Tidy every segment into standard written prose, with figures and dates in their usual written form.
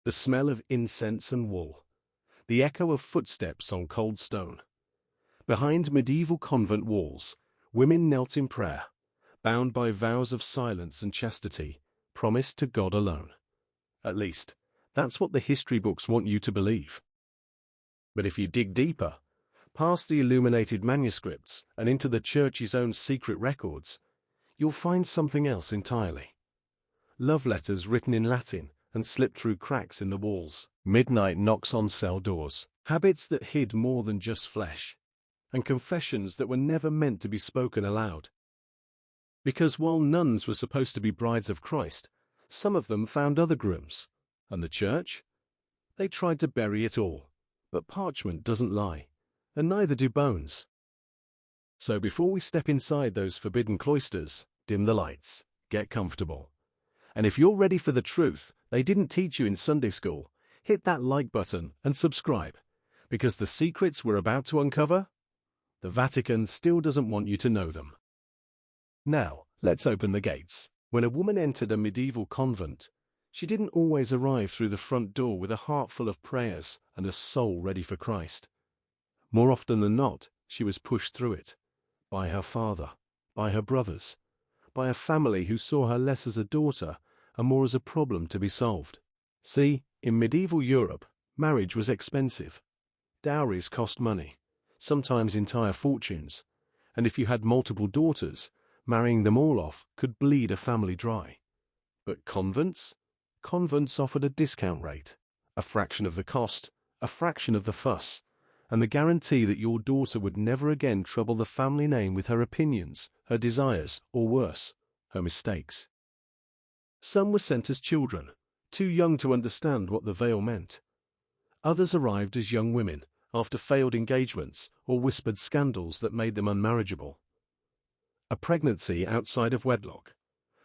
The smell of incense and wool, the echo of footsteps on cold stone. Behind medieval convent walls, women knelt in prayer, bound by vows of silence and chastity, promised to God alone. At least, that's what the history books want you to believe. But if you dig deeper, past the illuminated manuscripts and into the Church's own secret records, you'll find something else entirely. Love letters written in Latin and slipped through cracks in the walls, midnight knocks on cell doors, habits that hid more than just flesh, and confessions that were never meant to be spoken aloud. Because while nuns were supposed to be brides of Christ, some of them found other grooms. And the Church? They tried to bury it all. But parchment doesn't lie, and neither do bones. So before we step inside those forbidden cloisters, dim the lights, get comfortable. And if you're ready for the truth they didn't teach you in Sunday school, hit that like button and subscribe, because the secrets we're about to uncover, the Vatican still doesn't want you to know them. Now, let's open the gates. When a woman entered a medieval convent, she didn't always arrive through the front door with a heart full of prayers and a soul ready for Christ. More often than not, she was pushed through it, by her father, by her brothers, by a family who saw her less as a daughter and more as a problem to be solved. See, in medieval Europe, marriage was expensive. Dowries cost money, sometimes entire fortunes, and if you had multiple daughters, marrying them all off could bleed a family dry. But convents? Convents offered a discount rate, a fraction of the cost, a fraction of the fuss, and the guarantee that your daughter would never again trouble the family name with her opinions, her desires, or worse, her mistakes. Some were sent as children, too young to understand what the veil meant. Others arrived as young women, after failed engagements or whispered scandals that made them unmarriageable. A pregnancy outside of wedlock,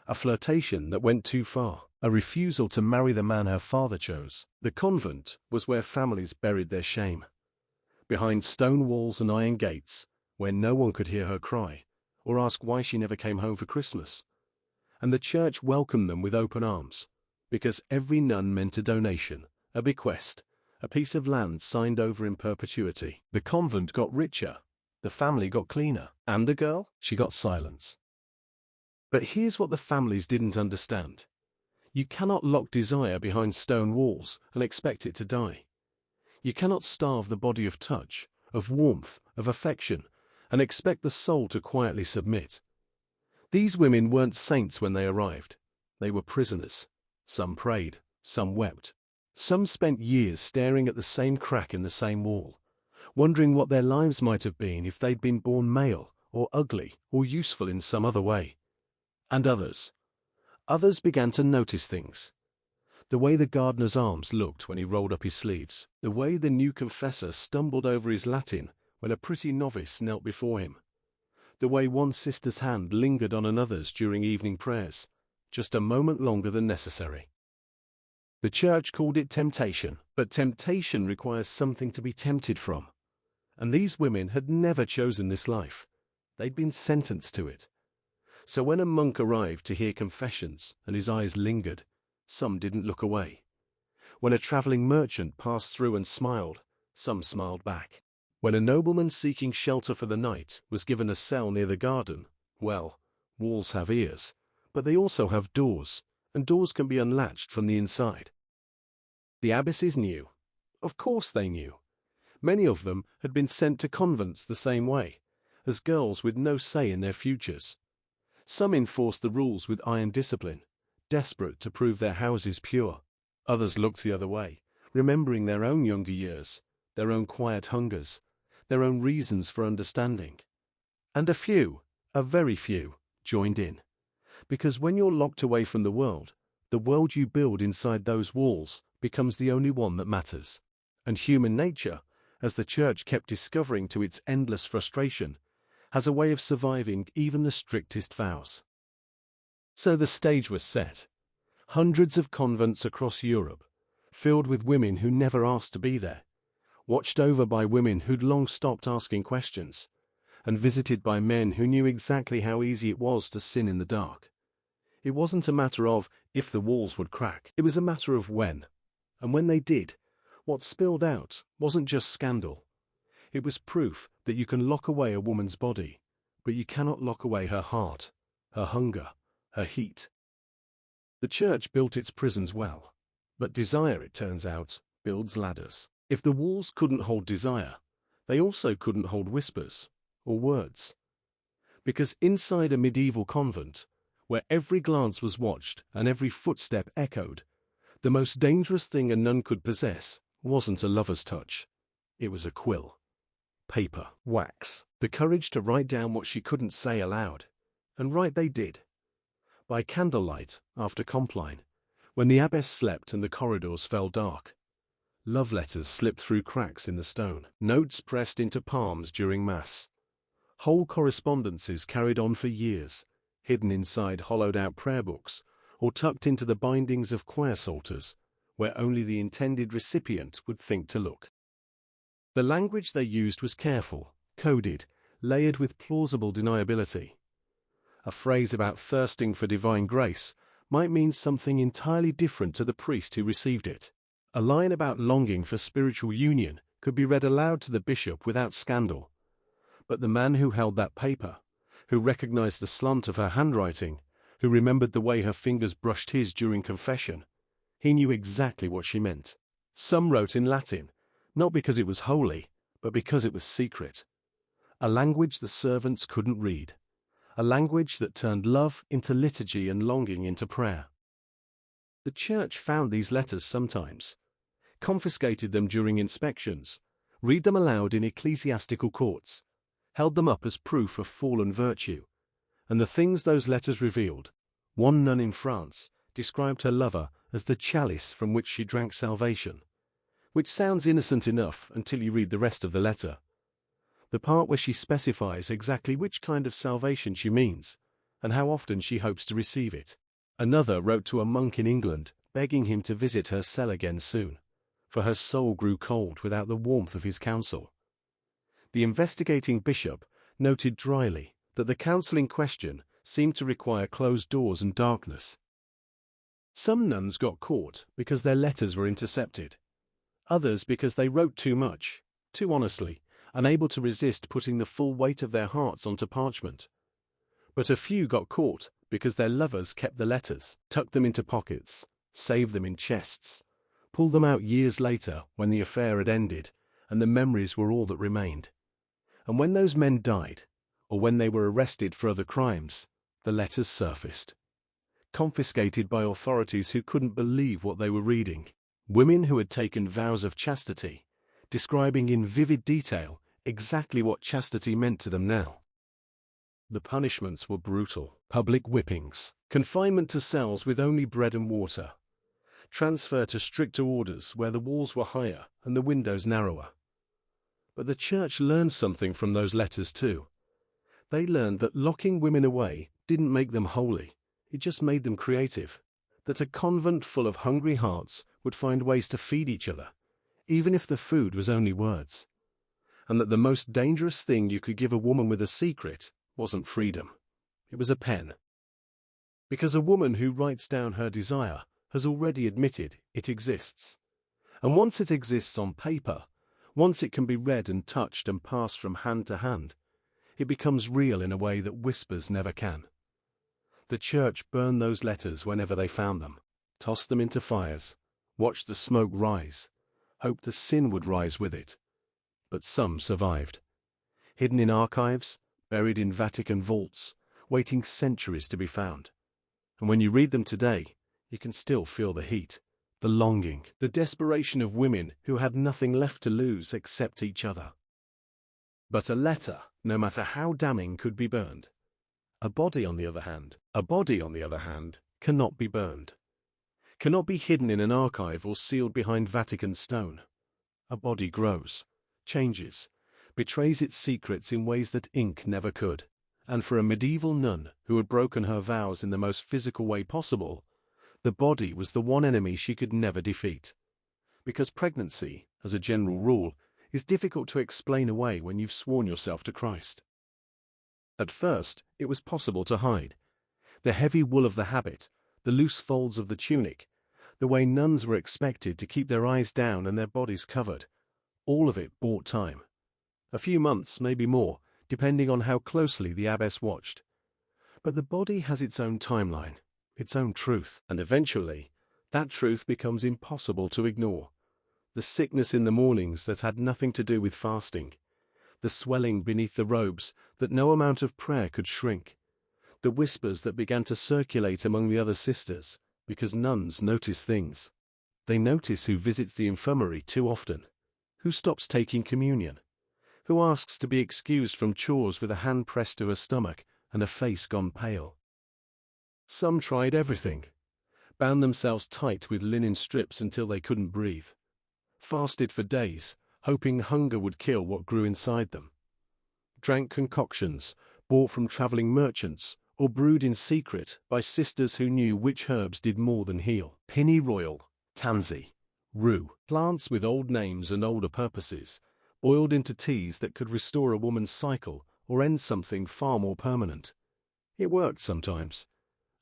a flirtation that went too far, a refusal to marry the man her father chose. The convent was where families buried their shame. Behind stone walls and iron gates, where no one could hear her cry, or ask why she never came home for Christmas. And the Church welcomed them with open arms, because every nun meant a donation, a bequest, a piece of land signed over in perpetuity. The convent got richer, the family got cleaner, and the girl, she got silence. But here's what the families didn't understand. You cannot lock desire behind stone walls and expect it to die. You cannot starve the body of touch, of warmth, of affection, and expect the soul to quietly submit. These women weren't saints when they arrived. They were prisoners. Some prayed, some wept. Some spent years staring at the same crack in the same wall, wondering what their lives might have been if they'd been born male, or ugly, or useful in some other way. And others began to notice things. The way the gardener's arms looked when he rolled up his sleeves. The way the new confessor stumbled over his Latin when a pretty novice knelt before him. The way one sister's hand lingered on another's during evening prayers, just a moment longer than necessary. The Church called it temptation, but temptation requires something to be tempted from. And these women had never chosen this life. They'd been sentenced to it. So when a monk arrived to hear confessions and his eyes lingered, some didn't look away. When a traveling merchant passed through and smiled, some smiled back. When a nobleman seeking shelter for the night was given a cell near the garden, well, walls have ears, but they also have doors, and doors can be unlatched from the inside. The abbesses knew. Of course they knew. Many of them had been sent to convents the same way, as girls with no say in their futures. Some enforced the rules with iron discipline, desperate to prove their houses pure. Others looked the other way, remembering their own younger years, their own quiet hungers, their own reasons for understanding. And a few, a very few, joined in. Because when you're locked away from the world you build inside those walls becomes the only one that matters. And human nature, as the Church kept discovering to its endless frustration, has a way of surviving even the strictest vows. So the stage was set. Hundreds of convents across Europe, filled with women who never asked to be there, watched over by women who'd long stopped asking questions, and visited by men who knew exactly how easy it was to sin in the dark. It wasn't a matter of if the walls would crack, it was a matter of when. And when they did, what spilled out wasn't just scandal. It was proof that you can lock away a woman's body, but you cannot lock away her heart, her hunger, her heat. The church built its prisons well, but desire, it turns out, builds ladders. If the walls couldn't hold desire, they also couldn't hold whispers or words. Because inside a medieval convent, where every glance was watched and every footstep echoed, the most dangerous thing a nun could possess wasn't a lover's touch. It was a quill, paper, wax, the courage to write down what she couldn't say aloud. And write they did. By candlelight, after Compline, when the abbess slept and the corridors fell dark. Love letters slipped through cracks in the stone, notes pressed into palms during Mass. Whole correspondences carried on for years, hidden inside hollowed-out prayer books, or tucked into the bindings of choir psalters, where only the intended recipient would think to look. The language they used was careful, coded, layered with plausible deniability. A phrase about thirsting for divine grace might mean something entirely different to the priest who received it. A line about longing for spiritual union could be read aloud to the bishop without scandal. But the man who held that paper, who recognized the slant of her handwriting, who remembered the way her fingers brushed his during confession, he knew exactly what she meant. Some wrote in Latin, not because it was holy, but because it was secret. A language the servants couldn't read. A language that turned love into liturgy and longing into prayer. The church found these letters sometimes, confiscated them during inspections, read them aloud in ecclesiastical courts, held them up as proof of fallen virtue. And the things those letters revealed, one nun in France described her lover as the chalice from which she drank salvation, which sounds innocent enough until you read the rest of the letter. The part where she specifies exactly which kind of salvation she means, and how often she hopes to receive it. Another wrote to a monk in England, begging him to visit her cell again soon, for her soul grew cold without the warmth of his counsel. The investigating bishop noted dryly that the counsel in question seemed to require closed doors and darkness. Some nuns got caught because their letters were intercepted, others because they wrote too much, too honestly, unable to resist putting the full weight of their hearts onto parchment. But a few got caught because their lovers kept the letters, tucked them into pockets, saved them in chests, pulled them out years later when the affair had ended and the memories were all that remained. And when those men died, or when they were arrested for other crimes, the letters surfaced, confiscated by authorities who couldn't believe what they were reading. Women who had taken vows of chastity, describing in vivid detail exactly what chastity meant to them now. The punishments were brutal. Public whippings, confinement to cells with only bread and water, transfer to stricter orders where the walls were higher and the windows narrower. But the church learned something from those letters too. They learned that locking women away didn't make them holy, it just made them creative. That a convent full of hungry hearts would find ways to feed each other, even if the food was only words. And that the most dangerous thing you could give a woman with a secret wasn't freedom. It was a pen. Because a woman who writes down her desire has already admitted it exists. And once it exists on paper, once it can be read and touched and passed from hand to hand, it becomes real in a way that whispers never can. The church burned those letters whenever they found them, tossed them into fires, watched the smoke rise, hoped the sin would rise with it. But some survived. Hidden in archives, buried in Vatican vaults, waiting centuries to be found. And when you read them today, you can still feel the heat, the longing, the desperation of women who had nothing left to lose except each other. But a letter, no matter how damning, could be burned. A body, on the other hand, cannot be burned. Cannot be hidden in an archive or sealed behind Vatican stone. A body grows, changes, betrays its secrets in ways that ink never could. And for a medieval nun who had broken her vows in the most physical way possible, the body was the one enemy she could never defeat. Because pregnancy, as a general rule, is difficult to explain away when you've sworn yourself to Christ. At first, it was possible to hide. The heavy wool of the habit, the loose folds of the tunic, the way nuns were expected to keep their eyes down and their bodies covered. All of it bought time. A few months, maybe more, depending on how closely the abbess watched. But the body has its own timeline, its own truth, and eventually, that truth becomes impossible to ignore. The sickness in the mornings that had nothing to do with fasting, the swelling beneath the robes that no amount of prayer could shrink, the whispers that began to circulate among the other sisters, because nuns notice things. They notice who visits the infirmary too often, who stops taking communion, who asks to be excused from chores with a hand pressed to her stomach and a face gone pale. Some tried everything, bound themselves tight with linen strips until they couldn't breathe, fasted for days, hoping hunger would kill what grew inside them, drank concoctions bought from traveling merchants or brewed in secret by sisters who knew which herbs did more than heal. Pennyroyal, tansy, rue, plants with old names and older purposes, boiled into teas that could restore a woman's cycle or end something far more permanent. It worked sometimes.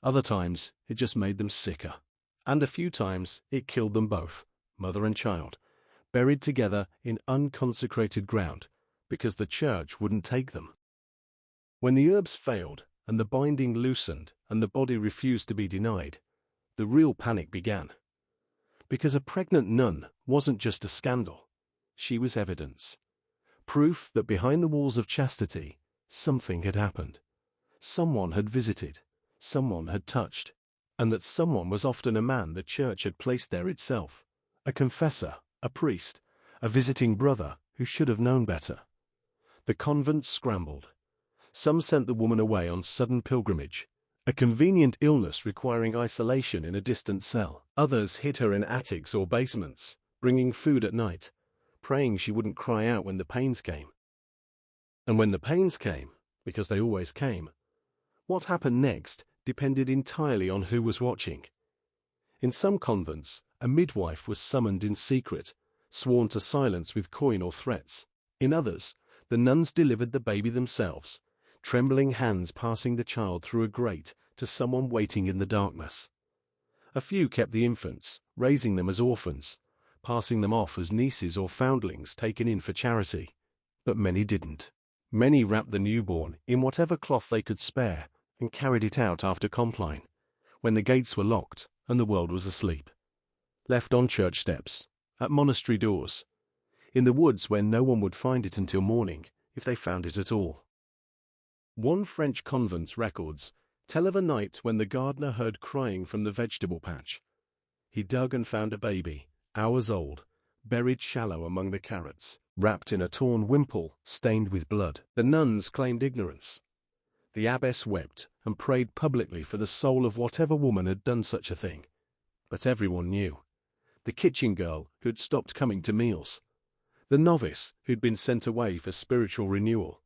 Other times, it just made them sicker. And a few times, it killed them both, mother and child, buried together in unconsecrated ground, because the church wouldn't take them. When the herbs failed, and the binding loosened, and the body refused to be denied, the real panic began. Because a pregnant nun wasn't just a scandal. She was evidence. Proof that behind the walls of chastity, something had happened. Someone had visited. Someone had touched. And that someone was often a man the church had placed there itself. A confessor, a priest, a visiting brother who should have known better. The convents scrambled. Some sent the woman away on sudden pilgrimage, a convenient illness requiring isolation in a distant cell. Others hid her in attics or basements, bringing food at night, praying she wouldn't cry out when the pains came. And when the pains came, because they always came, what happened next depended entirely on who was watching. In some convents, a midwife was summoned in secret, sworn to silence with coin or threats. In others, the nuns delivered the baby themselves, trembling hands passing the child through a grate to someone waiting in the darkness. A few kept the infants, raising them as orphans, passing them off as nieces or foundlings taken in for charity. But many didn't. Many wrapped the newborn in whatever cloth they could spare and carried it out after compline, when the gates were locked and the world was asleep. Left on church steps, at monastery doors, in the woods where no one would find it until morning, if they found it at all. One French convent's records tell of a night when the gardener heard crying from the vegetable patch. He dug and found a baby, hours old, buried shallow among the carrots, wrapped in a torn wimple stained with blood. The nuns claimed ignorance. The abbess wept and prayed publicly for the soul of whatever woman had done such a thing. But everyone knew. The kitchen girl who'd stopped coming to meals. The novice who'd been sent away for spiritual renewal.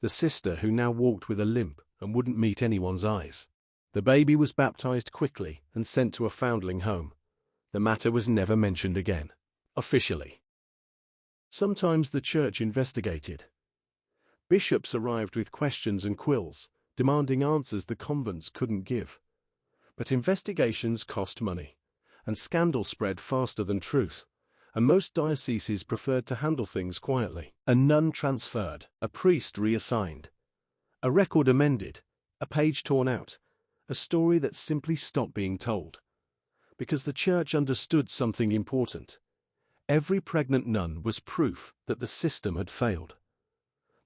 The sister who now walked with a limp and wouldn't meet anyone's eyes. The baby was baptized quickly and sent to a foundling home. The matter was never mentioned again, officially. Sometimes the church investigated. Bishops arrived with questions and quills, demanding answers the convents couldn't give. But investigations cost money, and scandal spread faster than truth, and most dioceses preferred to handle things quietly. A nun transferred, a priest reassigned, a record amended, a page torn out, a story that simply stopped being told. Because the church understood something important. Every pregnant nun was proof that the system had failed.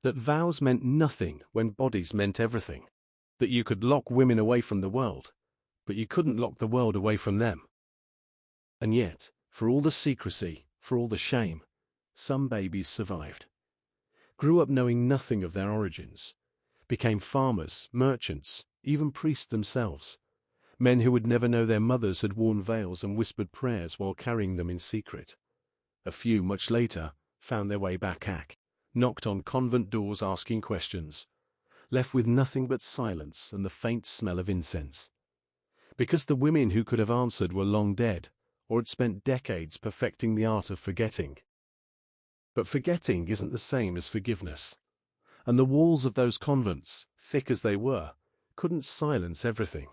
That vows meant nothing when bodies meant everything. That you could lock women away from the world, but you couldn't lock the world away from them. And yet, for all the secrecy, for all the shame, some babies survived. Grew up knowing nothing of their origins. Became farmers, merchants, even priests themselves. Men who would never know their mothers had worn veils and whispered prayers while carrying them in secret. A few, much later, found their way back, knocked on convent doors asking questions, left with nothing but silence and the faint smell of incense. Because the women who could have answered were long dead, or had spent decades perfecting the art of forgetting. But forgetting isn't the same as forgiveness. And the walls of those convents, thick as they were, couldn't silence everything.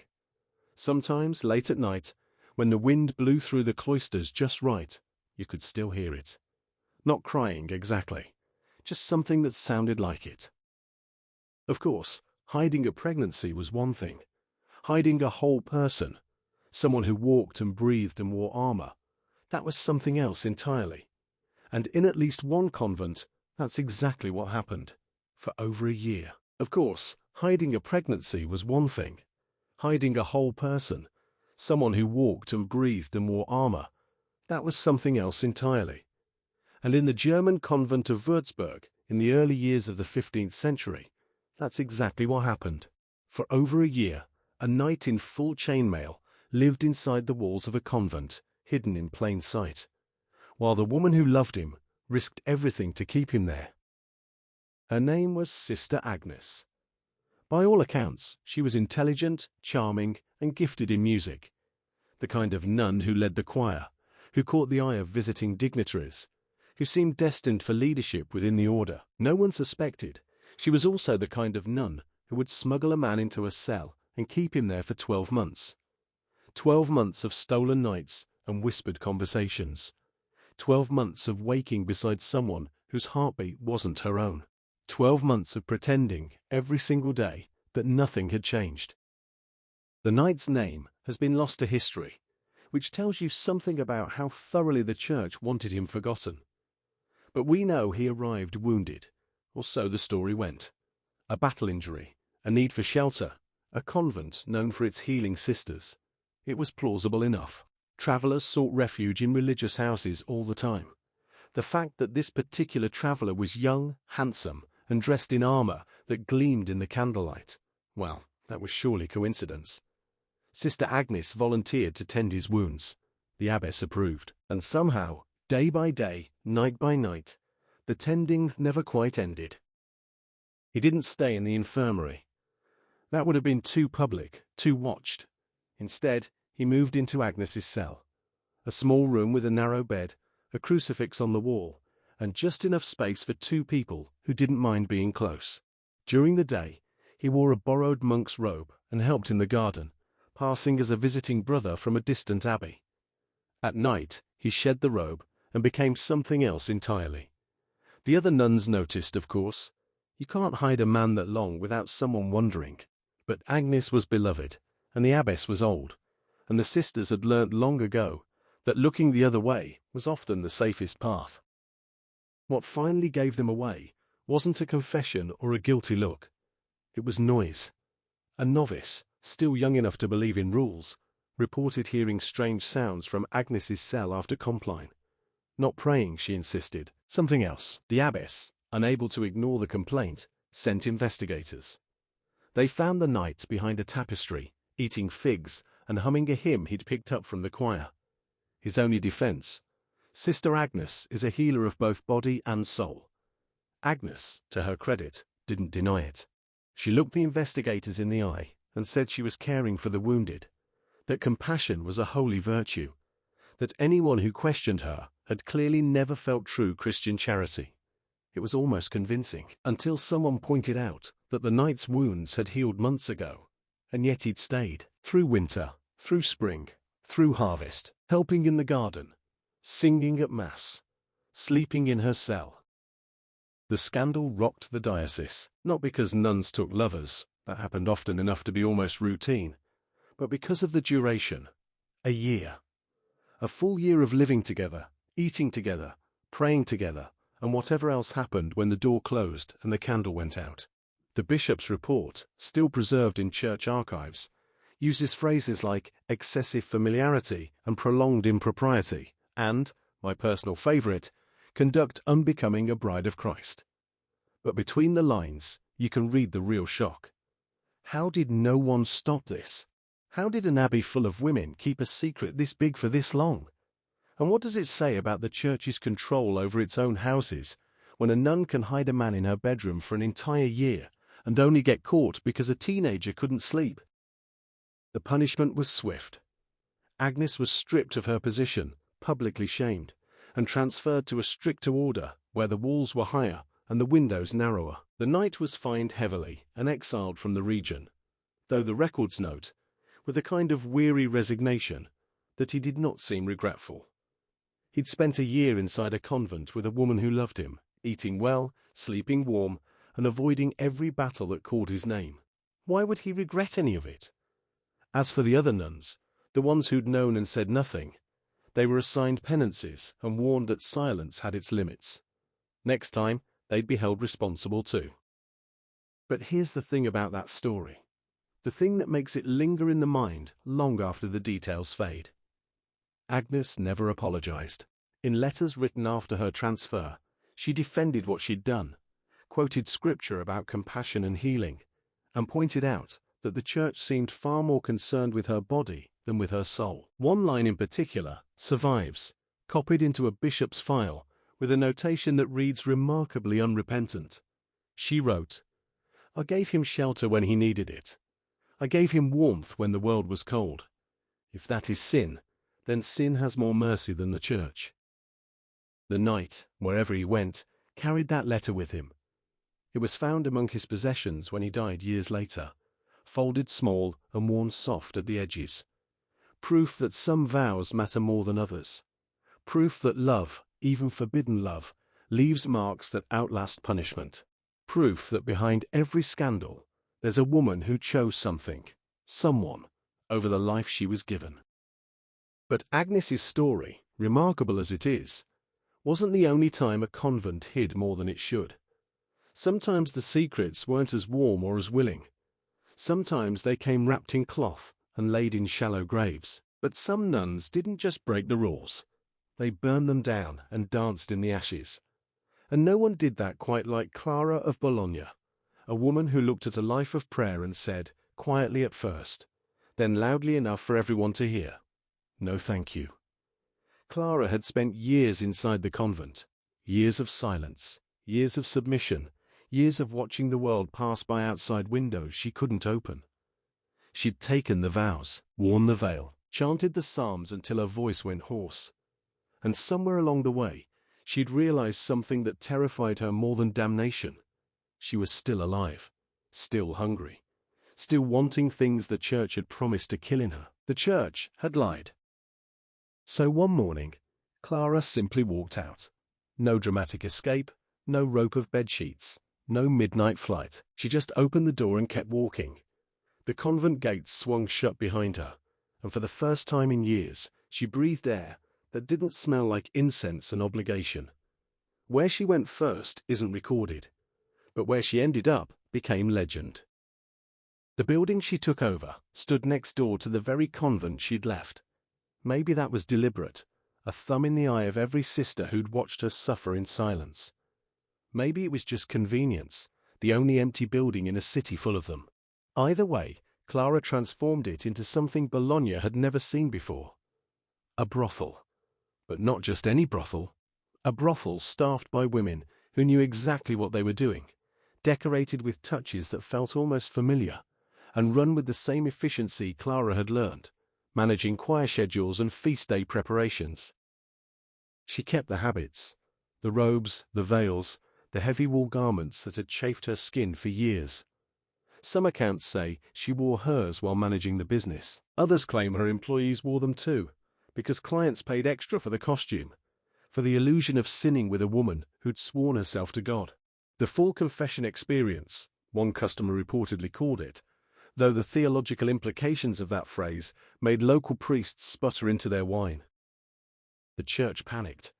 Sometimes, late at night, When the wind blew through the cloisters just right, you could still hear it. Not crying exactly, just something that sounded like it. Of course, hiding a pregnancy was one thing. Hiding a whole person, someone who walked and breathed and wore armor, that was something else entirely. And in at least one convent, that's exactly what happened. For over a year. Of course, hiding a pregnancy was one thing. Hiding a whole person, someone who walked and breathed and wore armor, that was something else entirely. And in the German convent of Würzburg, in the early years of the 15th century, that's exactly what happened. For over a year, a knight in full chainmail lived inside the walls of a convent, hidden in plain sight, while the woman who loved him risked everything to keep him there. Her name was Sister Agnes. By all accounts, she was intelligent, charming, and gifted in music. The kind of nun who led the choir, who caught the eye of visiting dignitaries, who seemed destined for leadership within the order. No one suspected she was also the kind of nun who would smuggle a man into a cell and keep him there for 12 months. 12 months of stolen nights and whispered conversations. 12 months of waking beside someone whose heartbeat wasn't her own. 12 months of pretending every single day that nothing had changed. The knight's name has been lost to history, which tells you something about how thoroughly the church wanted him forgotten. But we know he arrived wounded, or so the story went. A battle injury, a need for shelter, a convent known for its healing sisters. It was plausible enough. Travelers sought refuge in religious houses all the time. The fact that this particular traveler was young, handsome, and dressed in armor that gleamed in the candlelight, well, that was surely coincidence. Sister Agnes volunteered to tend his wounds. The abbess approved. And somehow, day by day, night by night, the tending never quite ended. He didn't stay in the infirmary. That would have been too public, too watched. Instead, he moved into Agnes's cell. A small room with a narrow bed, a crucifix on the wall, and just enough space for 2 people who didn't mind being close. During the day, he wore a borrowed monk's robe and helped in the garden, passing as a visiting brother from a distant abbey. At night, he shed the robe and became something else entirely. The other nuns noticed, of course. You can't hide a man that long without someone wondering. But Agnes was beloved, and the abbess was old, and the sisters had learnt long ago that looking the other way was often the safest path. What finally gave them away wasn't a confession or a guilty look. It was noise. A novice, still young enough to believe in rules, reported hearing strange sounds from Agnes's cell after Compline. Not praying, she insisted. Something else. The abbess, unable to ignore the complaint, sent investigators. They found the knight behind a tapestry, eating figs and humming a hymn he'd picked up from the choir. His only defense: Sister Agnes is a healer of both body and soul. Agnes, to her credit, didn't deny it. She looked the investigators in the eye and said she was caring for the wounded, that compassion was a holy virtue, that anyone who questioned her had clearly never felt true Christian charity. It was almost convincing, until someone pointed out that the knight's wounds had healed months ago, and yet he'd stayed, through winter, through spring, through harvest, helping in the garden, singing at Mass, sleeping in her cell. The scandal rocked the diocese, not because nuns took lovers, that happened often enough to be almost routine, but because of the duration. A year. A full year of living together, eating together, praying together, and whatever else happened when the door closed and the candle went out. The bishop's report, still preserved in church archives, uses phrases like excessive familiarity and prolonged impropriety, and, my personal favorite, conduct unbecoming a bride of Christ. But between the lines, you can read the real shock. How did no one stop this? How did an abbey full of women keep a secret this big for this long? And what does it say about the church's control over its own houses when a nun can hide a man in her bedroom for an entire year and only get caught because a teenager couldn't sleep? The punishment was swift. Agnes was stripped of her position, publicly shamed, and transferred to a stricter order where the walls were higher and the windows narrower. The knight was fined heavily and exiled from the region, though the records note, with a kind of weary resignation, that he did not seem regretful. He'd spent a year inside a convent with a woman who loved him, eating well, sleeping warm, and avoiding every battle that called his name. Why would he regret any of it? As for the other nuns, the ones who'd known and said nothing, they were assigned penances and warned that silence had its limits. Next time, they'd be held responsible too. But here's the thing about that story. The thing that makes it linger in the mind long after the details fade. Agnes never apologized. In letters written after her transfer, she defended what she'd done, quoted scripture about compassion and healing, and pointed out that the church seemed far more concerned with her body than with her soul. One line in particular survives, copied into a bishop's file with a notation that reads remarkably unrepentant. She wrote, "I gave him shelter when he needed it. I gave him warmth when the world was cold. If that is sin, then sin has more mercy than the church." The knight, wherever he went, carried that letter with him. It was found among his possessions when he died years later, folded small and worn soft at the edges. Proof that some vows matter more than others. Proof that love, even forbidden love, leaves marks that outlast punishment. Proof that behind every scandal, there's a woman who chose something, someone, over the life she was given. But Agnes's story, remarkable as it is, wasn't the only time a convent hid more than it should. Sometimes the secrets weren't as warm or as willing. Sometimes they came wrapped in cloth and laid in shallow graves. But some nuns didn't just break the rules. They burned them down and danced in the ashes. And no one did that quite like Clara of Bologna, a woman who looked at a life of prayer and said, quietly at first, then loudly enough for everyone to hear, "No thank you." Clara had spent years inside the convent, years of silence, years of submission, years of watching the world pass by outside windows she couldn't open. She'd taken the vows, worn the veil, chanted the psalms until her voice went hoarse. And somewhere along the way, she'd realized something that terrified her more than damnation. She was still alive, still hungry, still wanting things the church had promised to kill in her. The church had lied. So one morning, Clara simply walked out. No dramatic escape, no rope of bedsheets, no midnight flight. She just opened the door and kept walking. The convent gates swung shut behind her, and for the first time in years, she breathed air that didn't smell like incense and obligation. Where she went first isn't recorded, but where she ended up became legend. The building she took over stood next door to the very convent she'd left. Maybe that was deliberate, a thumb in the eye of every sister who'd watched her suffer in silence. Maybe it was just convenience, the only empty building in a city full of them. Either way, Clara transformed it into something Bologna had never seen before. A brothel. But not just any brothel. A brothel staffed by women who knew exactly what they were doing, decorated with touches that felt almost familiar, and run with the same efficiency Clara had learned, managing choir schedules and feast day preparations. She kept the habits, the robes, the veils, the heavy wool garments that had chafed her skin for years. Some accounts say she wore hers while managing the business. Others claim her employees wore them too, because clients paid extra for the costume, for the illusion of sinning with a woman who'd sworn herself to God. The full confession experience, one customer reportedly called it, though the theological implications of that phrase made local priests sputter into their wine. The church panicked.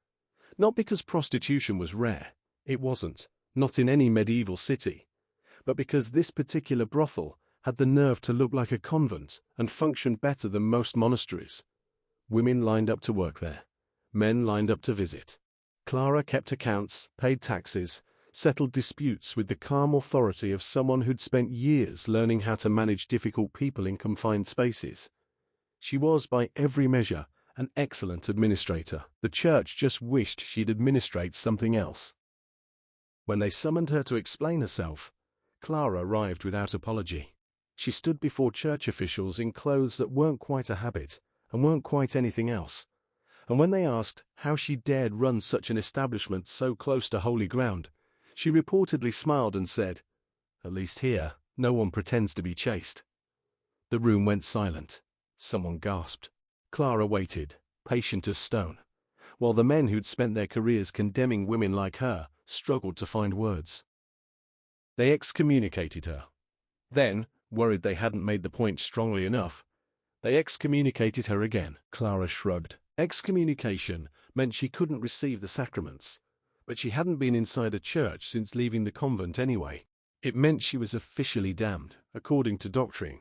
Not because prostitution was rare, it wasn't, not in any medieval city, but because this particular brothel had the nerve to look like a convent and functioned better than most monasteries. Women lined up to work there, men lined up to visit. Clara kept accounts, paid taxes, settled disputes with the calm authority of someone who'd spent years learning how to manage difficult people in confined spaces. She was, by every measure, an excellent administrator. The church just wished she'd administrate something else. When they summoned her to explain herself, Clara arrived without apology. She stood before church officials in clothes that weren't quite a habit and weren't quite anything else. And when they asked how she dared run such an establishment so close to holy ground, she reportedly smiled and said, "At least here, no one pretends to be chaste." The room went silent. Someone gasped. Clara waited, patient as stone, while the men who'd spent their careers condemning women like her struggled to find words. They excommunicated her. Then, worried they hadn't made the point strongly enough, they excommunicated her again. Clara shrugged. Excommunication meant she couldn't receive the sacraments, but she hadn't been inside a church since leaving the convent anyway. It meant she was officially damned, according to doctrine.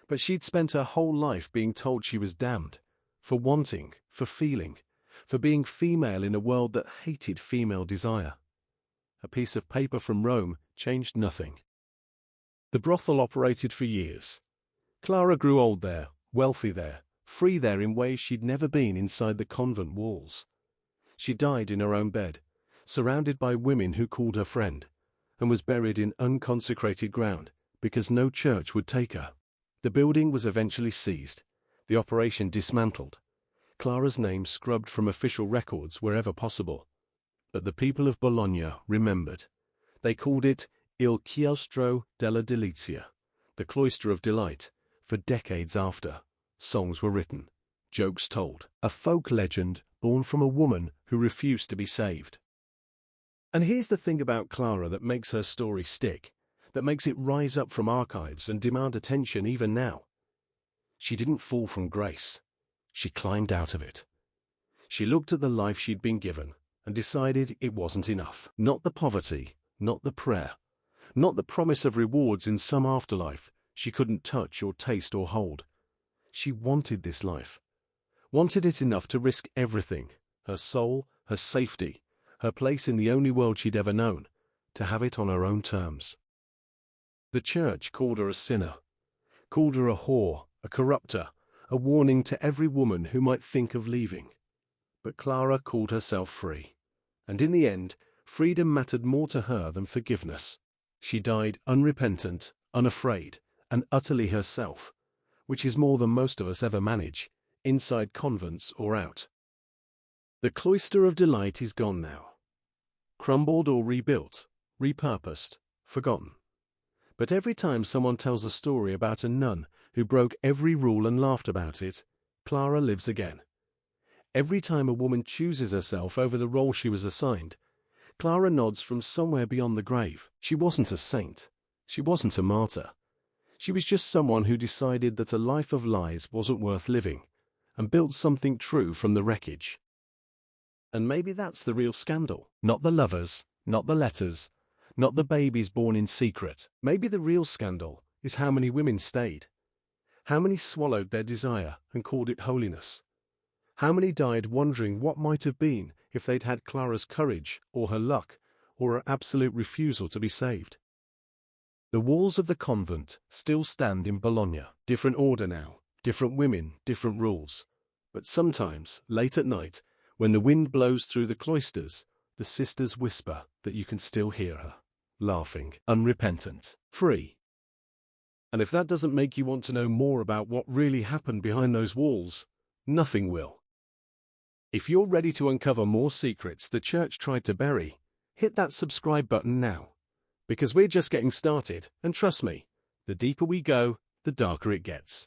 But she'd spent her whole life being told she was damned, for wanting, for feeling, for being female in a world that hated female desire. A piece of paper from Rome changed nothing. The brothel operated for years. Clara grew old there, wealthy there, free there in ways she'd never been inside the convent walls. She died in her own bed, surrounded by women who called her friend, and was buried in unconsecrated ground because no church would take her. The building was eventually seized, the operation dismantled, Clara's name scrubbed from official records wherever possible. But the people of Bologna remembered. They called it Il Chiostro della Delizia, the Cloister of Delight, for decades after. Songs were written, jokes told, a folk legend born from a woman who refused to be saved. And here's the thing about Clara that makes her story stick, that makes it rise up from archives and demand attention even now. She didn't fall from grace. She climbed out of it. She looked at the life she'd been given and decided it wasn't enough. Not the poverty, not the prayer, not the promise of rewards in some afterlife she couldn't touch or taste or hold. She wanted this life, wanted it enough to risk everything, her soul, her safety, her place in the only world she'd ever known, to have it on her own terms. The church called her a sinner, called her a whore, a corrupter, a warning to every woman who might think of leaving. But Clara called herself free, and in the end, freedom mattered more to her than forgiveness. She died unrepentant, unafraid, and utterly herself, which is more than most of us ever manage, inside convents or out. The Cloister of Delight is gone now. Crumbled or rebuilt, repurposed, forgotten. But every time someone tells a story about a nun who broke every rule and laughed about it, Clara lives again. Every time a woman chooses herself over the role she was assigned, Clara nods from somewhere beyond the grave. She wasn't a saint. She wasn't a martyr. She was just someone who decided that a life of lies wasn't worth living, and built something true from the wreckage. And maybe that's the real scandal. Not the lovers, not the letters, not the babies born in secret. Maybe the real scandal is how many women stayed. How many swallowed their desire and called it holiness. How many died wondering what might have been if they'd had Clara's courage, or her luck, or her absolute refusal to be saved. The walls of the convent still stand in Bologna. Different order now, different women, different rules. But sometimes, late at night, when the wind blows through the cloisters, the sisters whisper that you can still hear her, laughing, unrepentant, free. And if that doesn't make you want to know more about what really happened behind those walls, nothing will. If you're ready to uncover more secrets the church tried to bury, hit that subscribe button now. Because we're just getting started, and trust me, the deeper we go, the darker it gets.